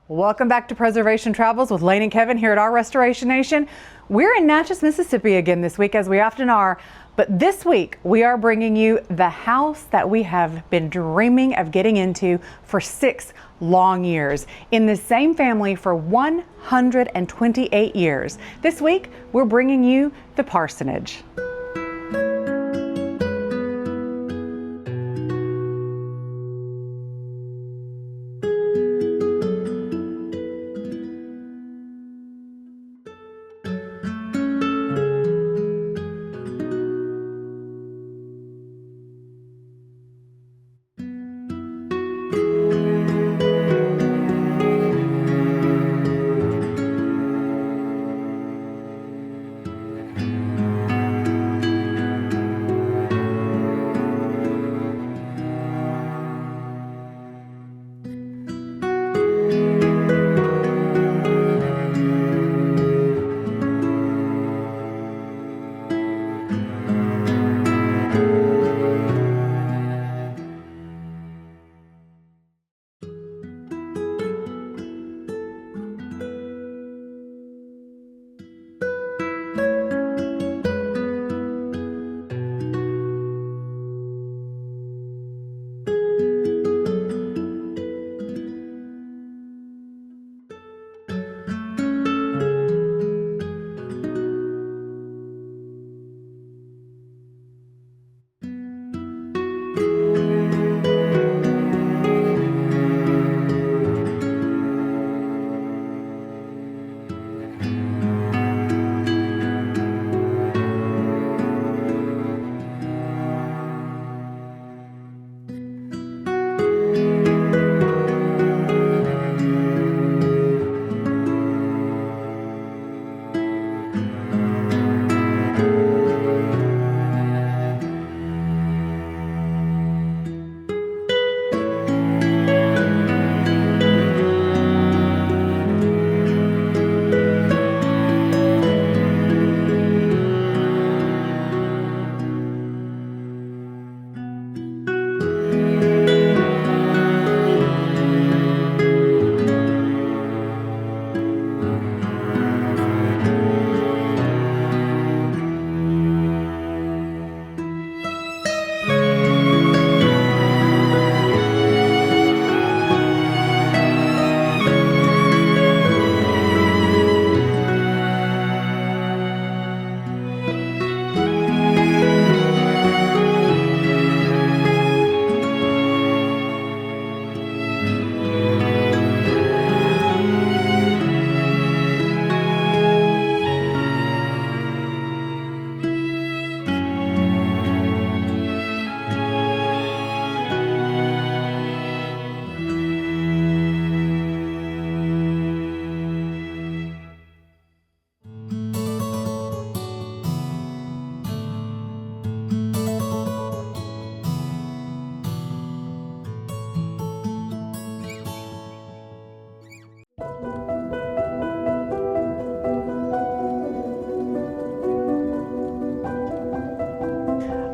Welcome back to Preservation Travels with Lane and Kevin here at our Restoration Nation. We're in Natchez, Mississippi again this week, as we often are. But this week, we are bringing you the house that we have been dreaming of getting into for 6 long years. In the same family for 128 years. This week, we're bringing you the Parsonage.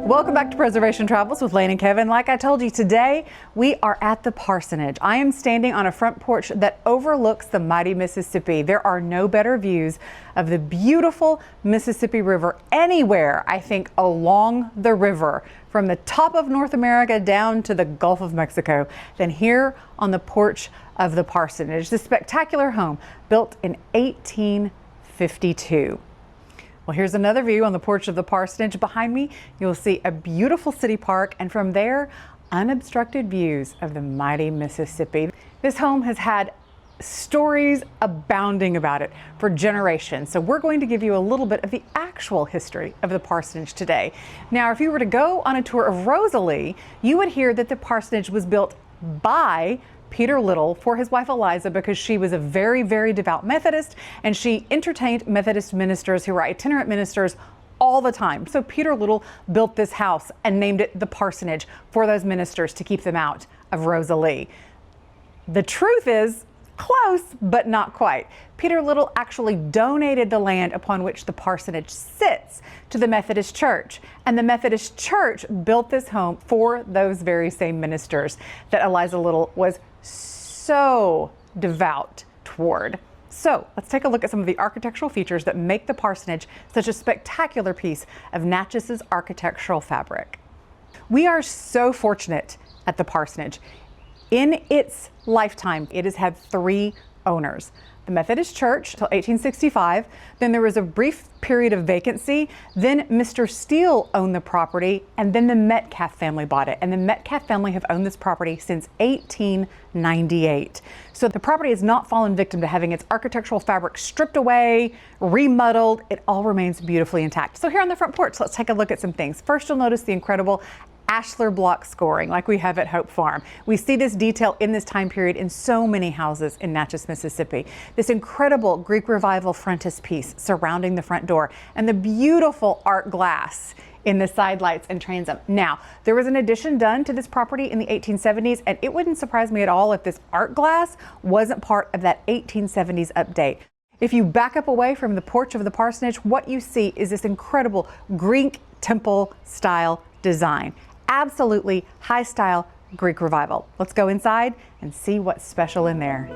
Welcome back to Preservation Travels with Lane and Kevin. Like I told you, today we are at the Parsonage. I am standing on a front porch that overlooks the mighty Mississippi. There are no better views of the beautiful Mississippi River anywhere, I think, along the river, from the top of North America down to the Gulf of Mexico, than here on the porch of the Parsonage. This spectacular home built in 1852. Well, here's another view on the porch of the Parsonage. Behind me, you'll see a beautiful city park, and from there, unobstructed views of the mighty Mississippi. This home has had stories abounding about it for generations. So we're going to give you a little bit of the actual history of the Parsonage today. Now, if you were to go on a tour of Rosalie, you would hear that the Parsonage was built by Peter Little for his wife Eliza, because she was a very, very devout Methodist, and she entertained Methodist ministers who were itinerant ministers all the time. So Peter Little built this house and named it the Parsonage for those ministers to keep them out of Rosalie. The truth is, close, but not quite. Peter Little actually donated the land upon which the parsonage sits to the Methodist Church, and the Methodist Church built this home for those very same ministers that Eliza Little was so devout toward. So let's take a look at some of the architectural features that make the parsonage such a spectacular piece of Natchez's architectural fabric. We are so fortunate at the parsonage. In its lifetime, it has had 3 owners. The Methodist Church till 1865, then there was a brief period of vacancy, then Mr. Steele owned the property, and then the Metcalf family bought it. And the Metcalf family have owned this property since 1898. So the property has not fallen victim to having its architectural fabric stripped away, remodeled. It all remains beautifully intact. So here on the front porch, let's take a look at some things. First, you'll notice the incredible ashlar block scoring like we have at Hope Farm. We see this detail in this time period in so many houses in Natchez, Mississippi. This incredible Greek Revival frontispiece surrounding the front door and the beautiful art glass in the side lights and transom. Now, there was an addition done to this property in the 1870s, and it wouldn't surprise me at all if this art glass wasn't part of that 1870s update. If you back up away from the porch of the parsonage, what you see is this incredible Greek temple style design. Absolutely high style Greek Revival. Let's go inside and see what's special in there.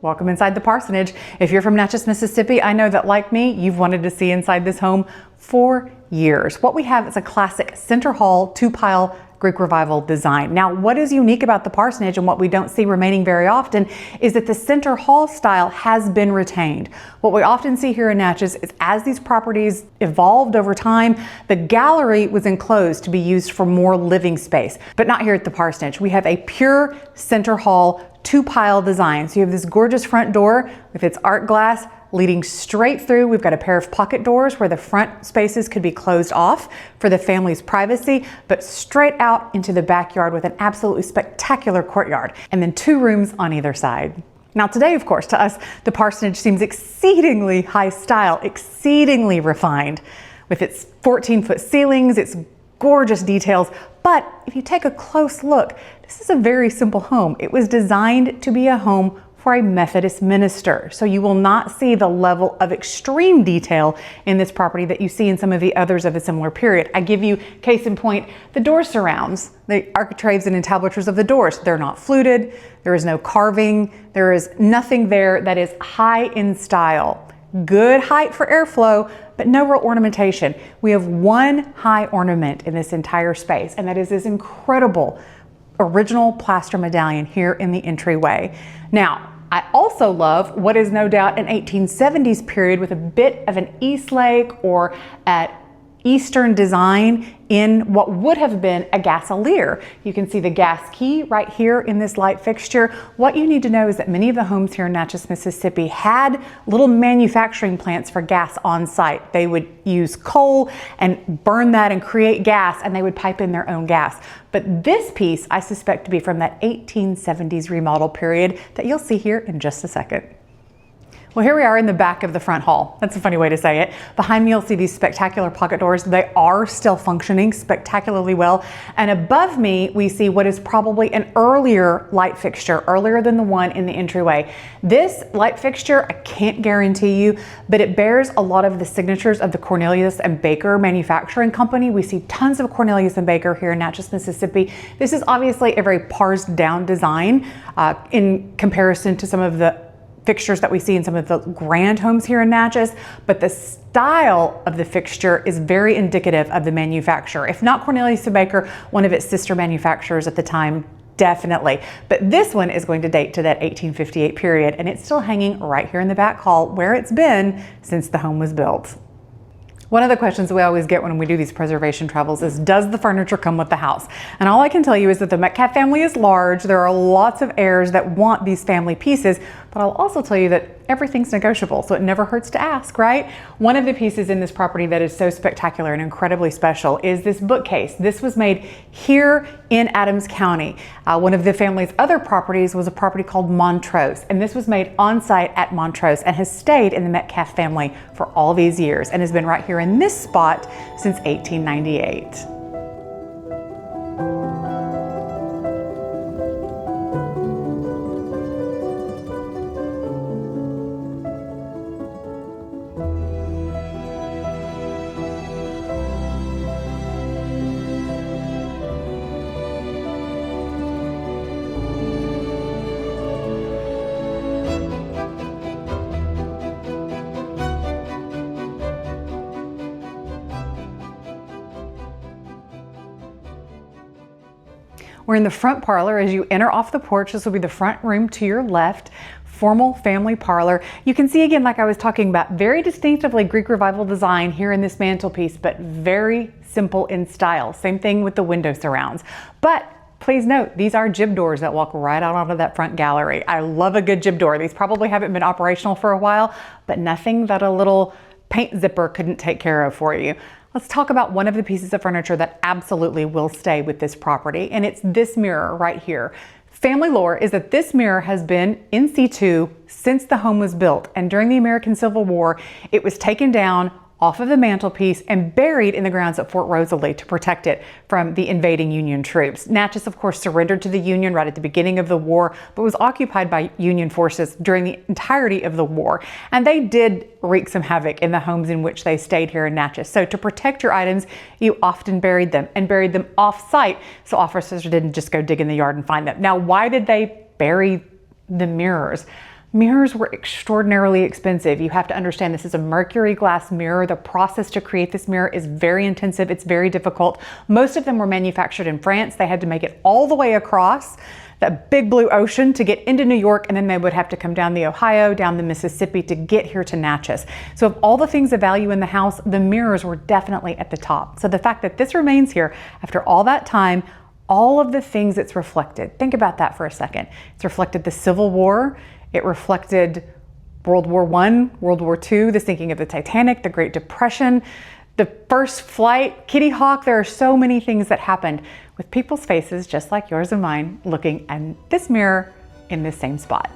Welcome inside the parsonage. If you're from Natchez, Mississippi, I know that like me, you've wanted to see inside this home for years. What we have is a classic center hall 2-pile Greek Revival design. Now, what is unique about the parsonage and what we don't see remaining very often is that the center hall style has been retained. What we often see here in Natchez is as these properties evolved over time, the gallery was enclosed to be used for more living space, but not here at the parsonage. We have a pure center hall 2-pile design. So you have this gorgeous front door with its art glass leading straight through. We've got a pair of pocket doors where the front spaces could be closed off for the family's privacy, but straight out into the backyard with an absolutely spectacular courtyard, and then 2 rooms on either side. Now today, of course, to us, the parsonage seems exceedingly high style, exceedingly refined with its 14-foot ceilings, its gorgeous details. But if you take a close look, this is a very simple home. It was designed to be a home for a Methodist minister. So you will not see the level of extreme detail in this property that you see in some of the others of a similar period. I give you case in point, the door surrounds, the architraves and entablatures of the doors. They're not fluted. There is no carving. There is nothing there that is high in style. Good height for airflow, but no real ornamentation. We have one high ornament in this entire space, and that is this incredible original plaster medallion here in the entryway. Now, I also love what is no doubt an 1870s period with a bit of an Eastlake or at Eastern design in what would have been a gasolier. You can see the gas key right here in this light fixture. What you need to know is that many of the homes here in Natchez, Mississippi had little manufacturing plants for gas on site. They would use coal and burn that and create gas, and they would pipe in their own gas. But this piece I suspect to be from that 1870s remodel period that you'll see here in just a second. Well, here we are in the back of the front hall. That's a funny way to say it. Behind me, you'll see these spectacular pocket doors. They are still functioning spectacularly well. And above me, we see what is probably an earlier light fixture, earlier than the one in the entryway. This light fixture, I can't guarantee you, but it bears a lot of the signatures of the Cornelius and Baker Manufacturing Company. We see tons of Cornelius and Baker here in Natchez, Mississippi. This is obviously a very parsed down design in comparison to some of the fixtures that we see in some of the grand homes here in Natchez, but the style of the fixture is very indicative of the manufacturer. If not Cornelius and Baker, one of its sister manufacturers at the time, definitely. But this one is going to date to that 1858 period, and it's still hanging right here in the back hall where it's been since the home was built. One of the questions we always get when we do these preservation travels is, does the furniture come with the house? And all I can tell you is that the Metcalf family is large. There are lots of heirs that want these family pieces, but I'll also tell you that everything's negotiable, so it never hurts to ask, right? One of the pieces in this property that is so spectacular and incredibly special is this bookcase. This was made here in Adams County. One of the family's other properties was a property called Montrose, and this was made on site at Montrose and has stayed in the Metcalf family for all these years and has been right here in this spot since 1898. We're in the front parlor. As you enter off the porch, this will be the front room to your left. Formal family parlor. You can see again, like I was talking about, very distinctively Greek Revival design here in this mantelpiece, but very simple in style. Same thing with the window surrounds. But please note, these are jib doors that walk right out onto that front gallery. I love a good jib door. These probably haven't been operational for a while, but nothing that a little paint zipper couldn't take care of for you. Let's talk about one of the pieces of furniture that absolutely will stay with this property, and it's this mirror right here. Family lore is that this mirror has been in situ since the home was built, and during the American Civil War, it was taken down off of the mantelpiece and buried in the grounds at Fort Rosalie to protect it from the invading Union troops. Natchez, of course, surrendered to the Union right at the beginning of the war, but was occupied by Union forces during the entirety of the war. And they did wreak some havoc in the homes in which they stayed here in Natchez. So to protect your items, you often buried them off-site so officers didn't just go dig in the yard and find them. Now, why did they bury the mirrors? Mirrors were extraordinarily expensive. You have to understand this is a mercury glass mirror. The process to create this mirror is very intensive. It's very difficult. Most of them were manufactured in France. They had to make it all the way across that big blue ocean to get into New York, and then they would have to come down the Ohio, down the Mississippi to get here to Natchez. So of all the things of value in the house, the mirrors were definitely at the top. So the fact that this remains here after all that time, all of the things it's reflected, think about that for a second. It's reflected the Civil War. It reflected World War I, World War II, the sinking of the Titanic, the Great Depression, the first flight, Kitty Hawk. There are so many things that happened with people's faces, just like yours and mine, looking at this mirror in this same spot.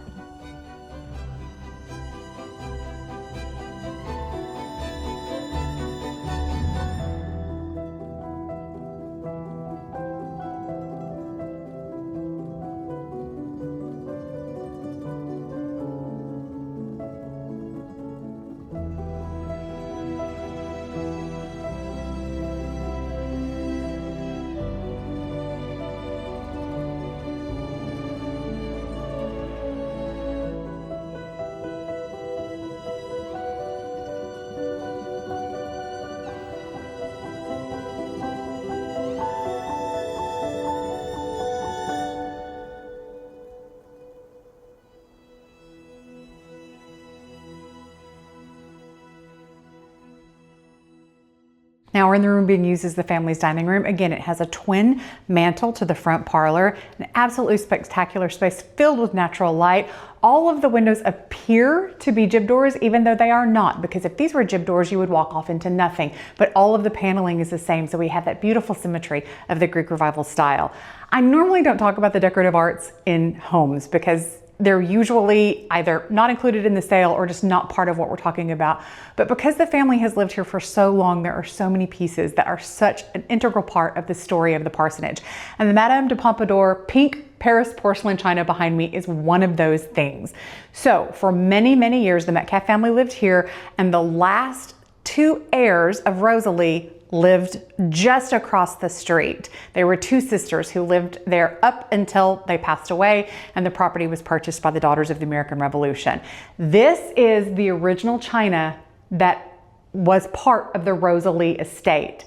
Now we're in the room being used as the family's dining room. Again, it has a twin mantle to the front parlor, an absolutely spectacular space filled with natural light. All of the windows appear to be jib doors, even though they are not, because if these were jib doors, you would walk off into nothing. But all of the paneling is the same, so we have that beautiful symmetry of the Greek Revival style. I normally don't talk about the decorative arts in homes because they're usually either not included in the sale or just not part of what we're talking about. But because the family has lived here for so long, there are so many pieces that are such an integral part of the story of the parsonage. And the Madame de Pompadour pink Paris porcelain china behind me is one of those things. So for many, many years, the Metcalf family lived here, and the last two heirs of Rosalie lived just across the street. They were two sisters who lived there up until they passed away, and the property was purchased by the Daughters of the American Revolution. This is the original china that was part of the Rosalie estate.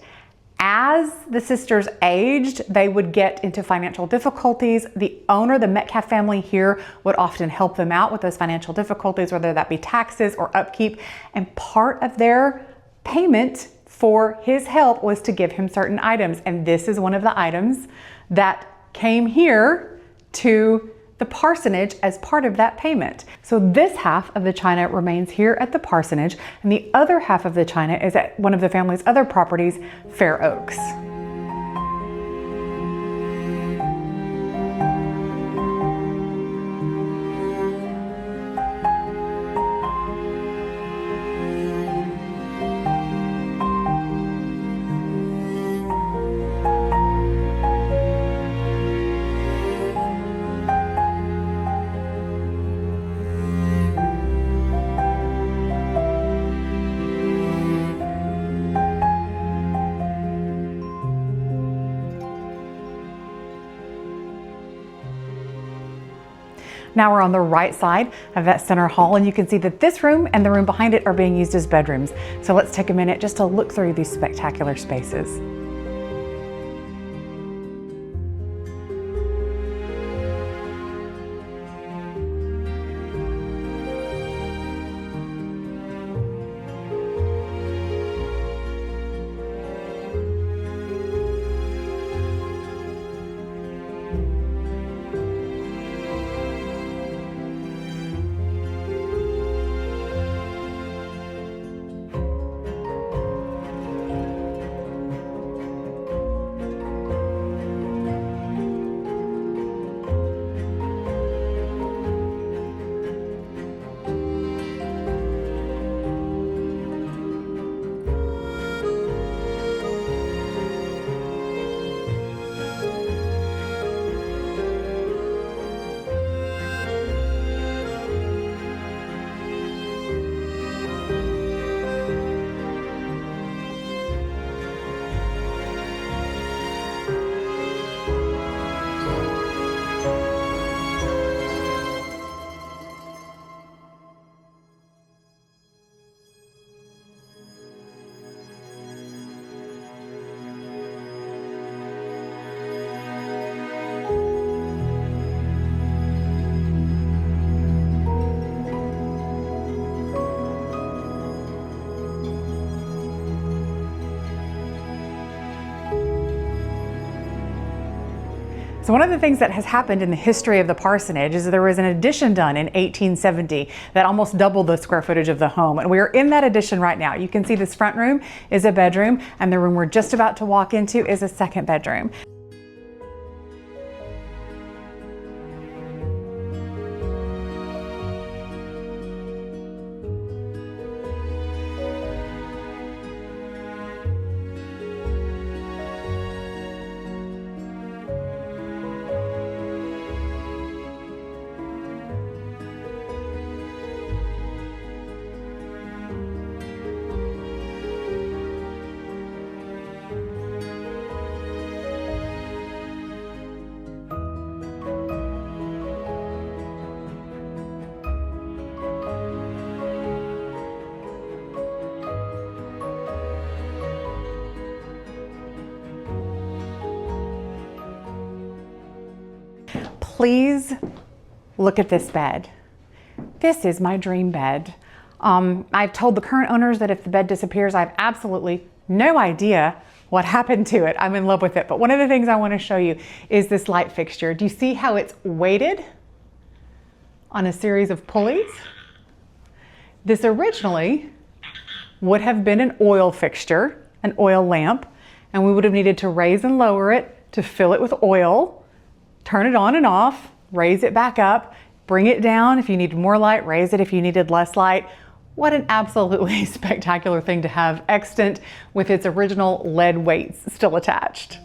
As the sisters aged, they would get into financial difficulties. The owner, the Metcalf family here, would often help them out with those financial difficulties, whether that be taxes or upkeep. And part of their payment for his help was to give him certain items. And this is one of the items that came here to the parsonage as part of that payment. So this half of the china remains here at the parsonage, and the other half of the china is at one of the family's other properties, Fair Oaks. Now we're on the right side of that center hall, and you can see that this room and the room behind it are being used as bedrooms. So let's take a minute just to look through these spectacular spaces. So one of the things that has happened in the history of the parsonage is that there was an addition done in 1870 that almost doubled the square footage of the home. And we are in that addition right now. You can see this front room is a bedroom, and the room we're just about to walk into is a second bedroom. Please look at this bed. This is my dream bed. I've told the current owners that if the bed disappears, I have absolutely no idea what happened to it. I'm in love with it. But one of the things I want to show you is this light fixture. Do you see how it's weighted on a series of pulleys? This originally would have been an oil fixture, an oil lamp, and we would have needed to raise and lower it to fill it with oil, turn it on and off, raise it back up, bring it down if you needed more light, raise it if you needed less light. What an absolutely spectacular thing to have extant with its original lead weights still attached.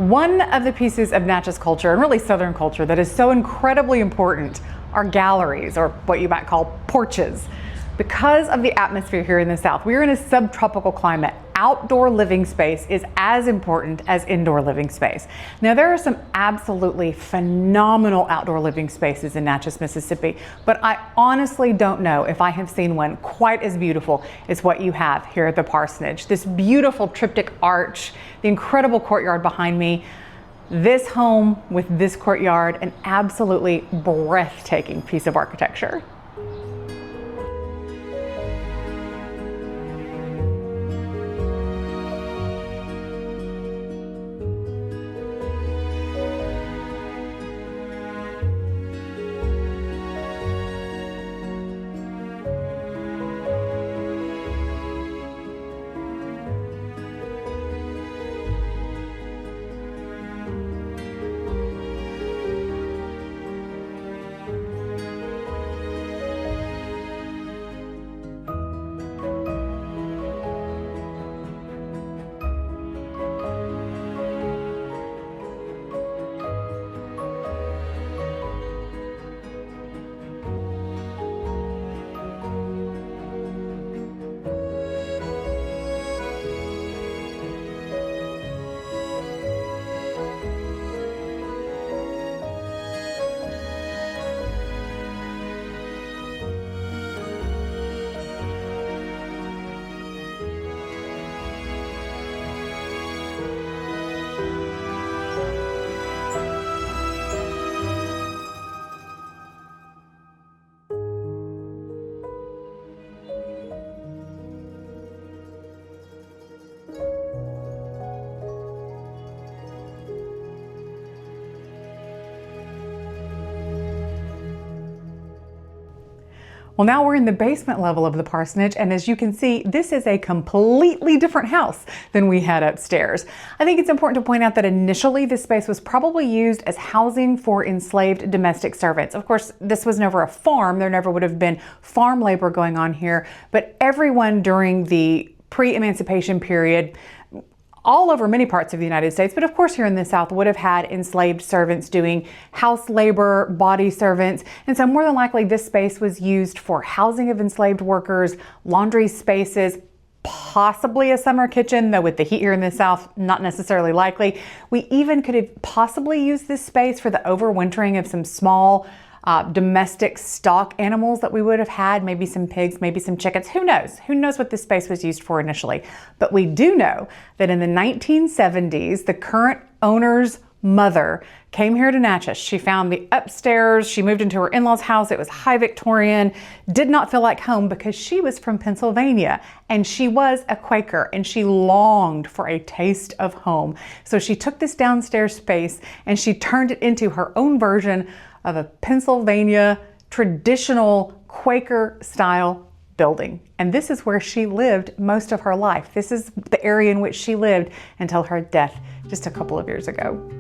One of the pieces of Natchez culture, and really Southern culture, that is so incredibly important are galleries, or what you might call porches. Because of the atmosphere here in the South, we are in a subtropical climate. Outdoor living space is as important as indoor living space. Now, there are some absolutely phenomenal outdoor living spaces in Natchez, Mississippi, but I honestly don't know if I have seen one quite as beautiful as what you have here at the Parsonage. This beautiful triptych arch, the incredible courtyard behind me, this home with this courtyard, an absolutely breathtaking piece of architecture. Well, now we're in the basement level of the parsonage, and as you can see, this is a completely different house than we had upstairs. I think it's important to point out that initially this space was probably used as housing for enslaved domestic servants. Of course, this was never a farm. There never would have been farm labor going on here, but everyone during the pre-emancipation period all over many parts of the United States, but of course here in the South, would have had enslaved servants doing house labor, body servants, and so more than likely this space was used for housing of enslaved workers, laundry spaces, possibly a summer kitchen, though with the heat here in the South, not necessarily likely. We even could have possibly used this space for the overwintering of some small domestic stock animals that we would have had, maybe some pigs, maybe some chickens. Who knows? Who knows what this space was used for initially? But we do know that in the 1970s, the current owner's mother came here to Natchez. She found the upstairs. She moved into her in-laws' house. It was high Victorian, did not feel like home because she was from Pennsylvania and she was a Quaker and she longed for a taste of home. So she took this downstairs space and she turned it into her own version of a Pennsylvania traditional Quaker style building. And this is where she lived most of her life. This is the area in which she lived until her death just a couple of years ago.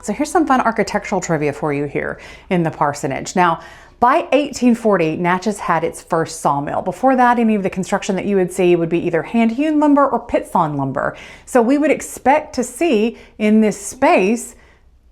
So here's some fun architectural trivia for you here in the parsonage. Now, by 1840, Natchez had its first sawmill. Before that, any of the construction that you would see would be either hand-hewn lumber or pit-sawn lumber. So we would expect to see in this space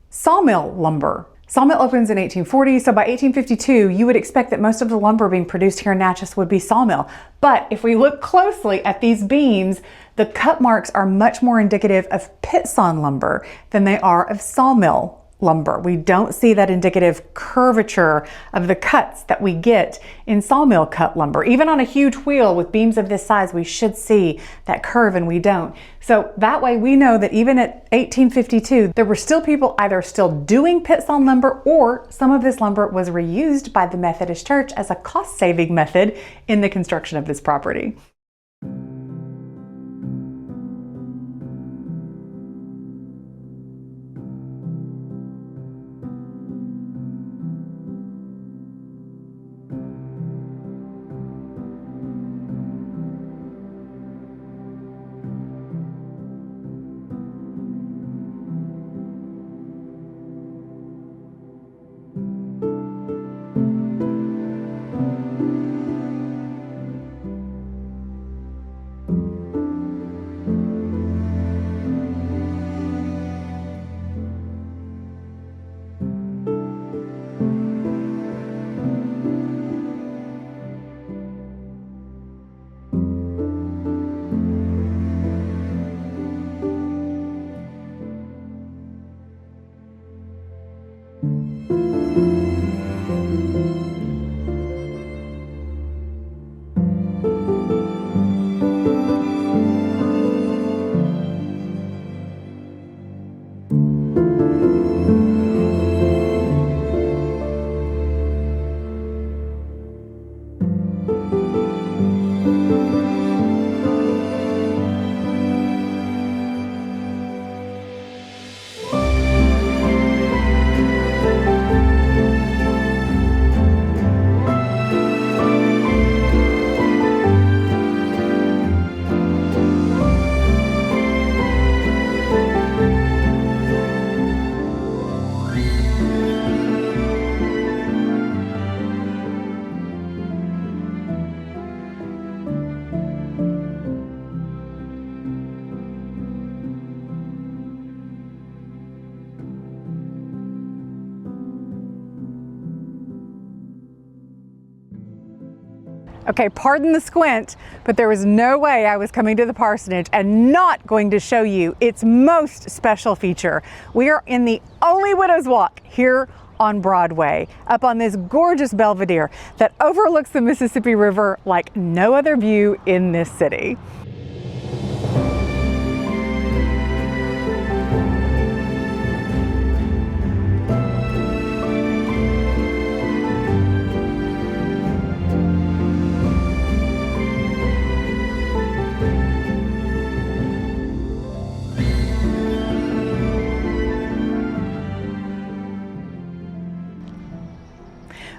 sawmill lumber. Sawmill opens in 1840, so by 1852, you would expect that most of the lumber being produced here in Natchez would be sawmill. But if we look closely at these beams, the cut marks are much more indicative of pit-sawn lumber than they are of sawmill lumber. We don't see that indicative curvature of the cuts that we get in sawmill cut lumber. Even on a huge wheel with beams of this size, we should see that curve, and we don't. So that way we know that even at 1852, there were still people either still doing pit-sawn lumber, or some of this lumber was reused by the Methodist Church as a cost-saving method in the construction of this property. Okay, pardon the squint, but there was no way I was coming to the parsonage and not going to show you its most special feature. We are in the only Widow's Walk here on Broadway, up on this gorgeous belvedere that overlooks the Mississippi River like no other view in this city.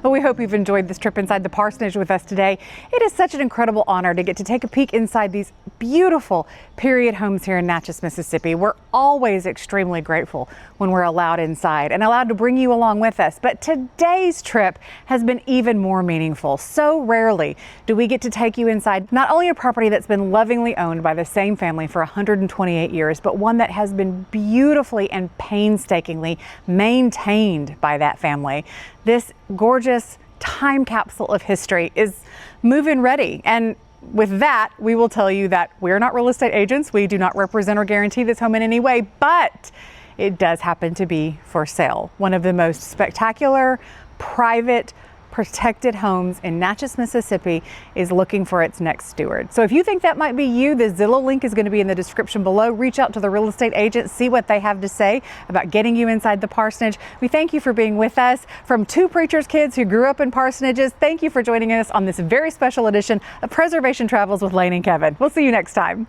Well, we hope you've enjoyed this trip inside the parsonage with us today. It is such an incredible honor to get to take a peek inside these beautiful period homes here in Natchez, Mississippi. We're always extremely grateful when we're allowed inside and allowed to bring you along with us. But today's trip has been even more meaningful. So rarely do we get to take you inside not only a property that's been lovingly owned by the same family for 128 years, but one that has been beautifully and painstakingly maintained by that family. This gorgeous time capsule of history is move-in ready. And with that, we will tell you that we're not real estate agents. We do not represent or guarantee this home in any way, but it does happen to be for sale. One of the most spectacular, private, protected homes in Natchez, Mississippi is looking for its next steward. So if you think that might be you, the Zillow link is going to be in the description below. Reach out to the real estate agent, see what they have to say about getting you inside the parsonage. We thank you for being with us. From two preacher's kids who grew up in parsonages, thank you for joining us on this very special edition of Preservation Travels with Lane and Kevin. We'll see you next time.